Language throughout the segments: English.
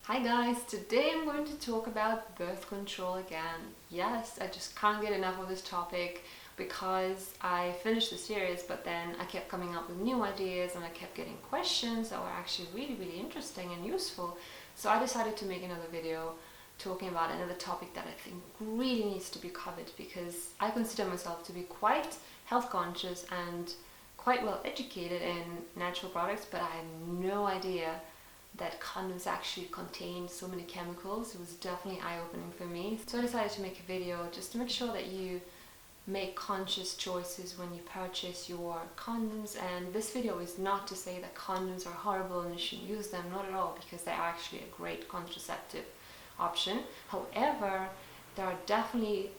Hi guys, today I'm going to talk about birth control again. Yes, I just can't get enough of this topic because I finished the series, but then I kept coming up with new ideas and I kept getting questions that were actually really interesting and useful. So I decided to make another video talking about another topic that I think really needs to be covered because I consider myself to be quite health conscious and quite well educated in natural products, but I had no idea that condoms actually contain so many chemicals. It was definitely eye-opening for me. So I decided to make a video just to make sure that you make conscious choices when you purchase your condoms. And this video is not to say that condoms are horrible and you shouldn't use them, not at all, because they are actually a great contraceptive option. However, there are definitely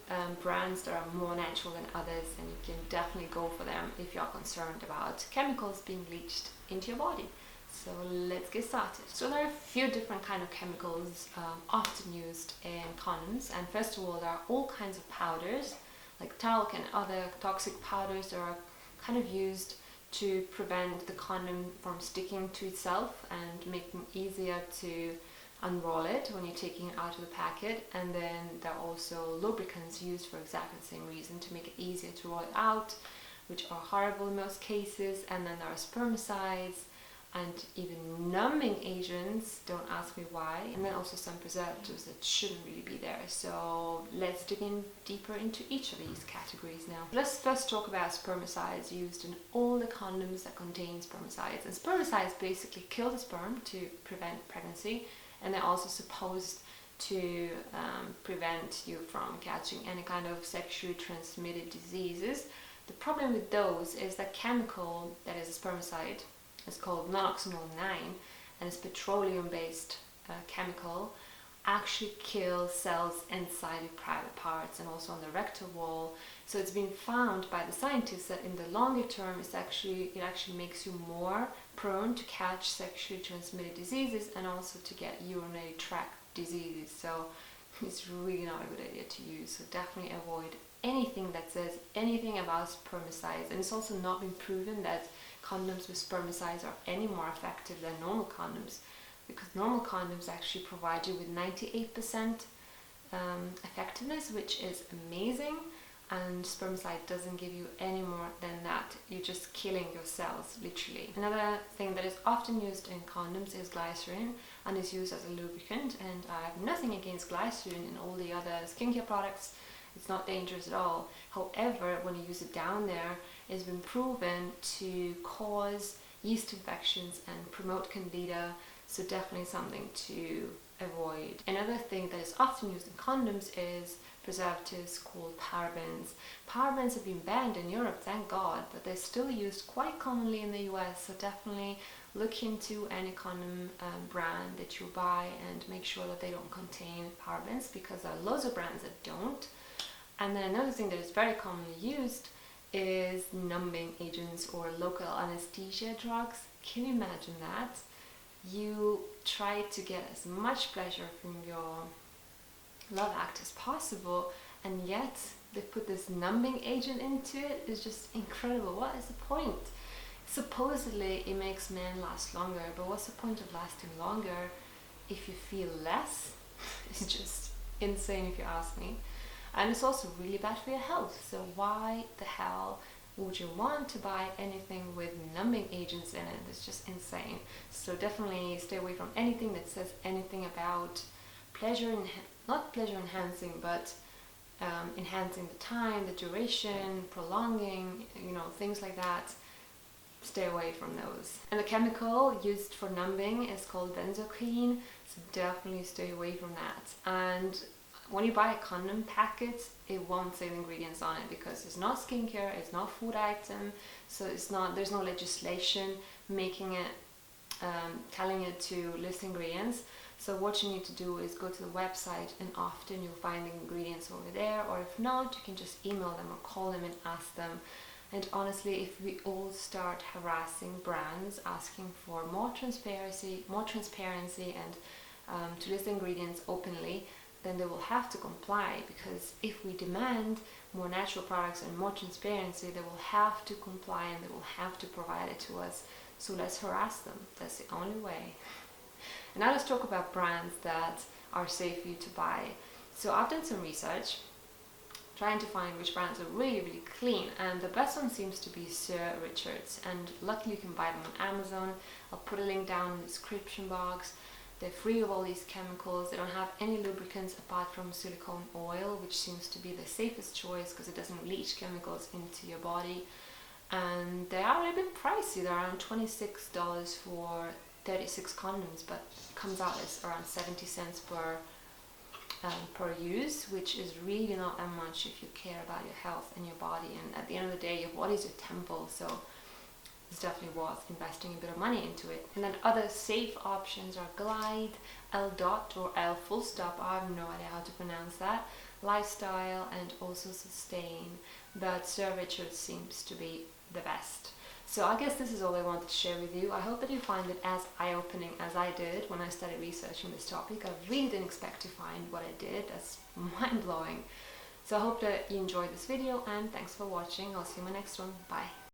brands that are more natural than others, and you can definitely go for them if you're concerned about chemicals being leached into your body. So let's get started. So there are a few different kind of chemicals often used in condoms, and first of all there are all kinds of powders like talc and other toxic powders that are kind of used to prevent the condom from sticking to itself and making it easier to unroll it when you're taking it out of the packet. And then there are also lubricants used for exactly the same reason, to make it easier to roll it out, which are horrible in most cases. And then there are spermicides and even numbing agents, don't ask me why, and then also some preservatives that shouldn't really be there. So let's dig in deeper into each of these categories now. Let's first talk about spermicides used in all the condoms that contain spermicides. And spermicides basically kill the sperm to prevent pregnancy, and they're also supposed to prevent you from catching any kind of sexually transmitted diseases. The problem with those is that chemical that is a spermicide is called nonoxynol 9, and it's petroleum-based chemical, actually kills cells inside the private parts and also on the rectal wall. So it's been found by the scientists that in the longer term it actually makes you more prone to catch sexually transmitted diseases and also to get urinary tract diseases. So it's really not a good idea to use. So definitely avoid anything that says anything about spermicides. And it's also not been proven that condoms with spermicides are any more effective than normal condoms, because normal condoms actually provide you with 98% effectiveness, which is amazing, and spermicide doesn't give you any more than that. You're just killing your cells, literally. Another thing that is often used in condoms is glycerin, and is used as a lubricant, and I have nothing against glycerin in all the other skincare products. It's not dangerous at all. However, when you use it down there, it's been proven to cause yeast infections and promote candida, so definitely something to avoid. Another thing that is often used in condoms is preservatives called parabens. Parabens have been banned in Europe, thank God, but they're still used quite commonly in the US, so definitely look into any condom brand that you buy and make sure that they don't contain parabens, because there are loads of brands that don't. And then another thing that is very commonly used is numbing agents or local anesthesia drugs. Can you imagine that? You try to get as much pleasure from your love act as possible, and yet they put this numbing agent into it. It's just incredible. What is the point? Supposedly it makes men last longer, but what's the point of lasting longer if you feel less? It's just insane if you ask me. And it's also really bad for your health. So why the hell would you want to buy anything with numbing agents in it? It's just insane. So definitely stay away from anything that says anything about not pleasure enhancing, but enhancing the time, the duration, prolonging, things like that. Stay away from those. And the chemical used for numbing is called benzocaine, so definitely stay away from that. And when you buy a condom packet, it won't say the ingredients on it because it's not skincare, it's not food item, so there's no legislation making it, telling it to list ingredients. So what you need to do is go to the website, and often you'll find the ingredients over there, or if not, you can just email them or call them and ask them. And honestly, if we all start harassing brands, asking for more transparency and to list ingredients openly, then they will have to comply, because if we demand more natural products and more transparency, they will have to comply and they will have to provide it to us. So let's harass them. That's the only way. now let's talk about brands that are safe for you to buy. So I've done some research trying to find which brands are really clean, and the best one seems to be Sir Richard's, and luckily you can buy them on Amazon. I'll put a link down in the description box. They're free of all these chemicals. They don't have any lubricants apart from silicone oil, which seems to be the safest choice because it doesn't leach chemicals into your body. And they are a bit pricey. They're around $26 for 36 condoms, but it comes out as around 70 cents per use, which is really not that much if you care about your health and your body. And at the end of the day, your body's your temple, so it's definitely worth investing a bit of money into it. And then other safe options are Glide, L dot or L full stop, I have no idea how to pronounce that, Lifestyle, and also Sustain, but Sir Richard seems to be the best. So I guess this is all I wanted to share with you. I hope that you find it as eye-opening as I did when I started researching this topic. I really didn't expect to find what I did. That's mind-blowing. So I hope that you enjoyed this video, and thanks for watching. I'll see you in my next one. Bye.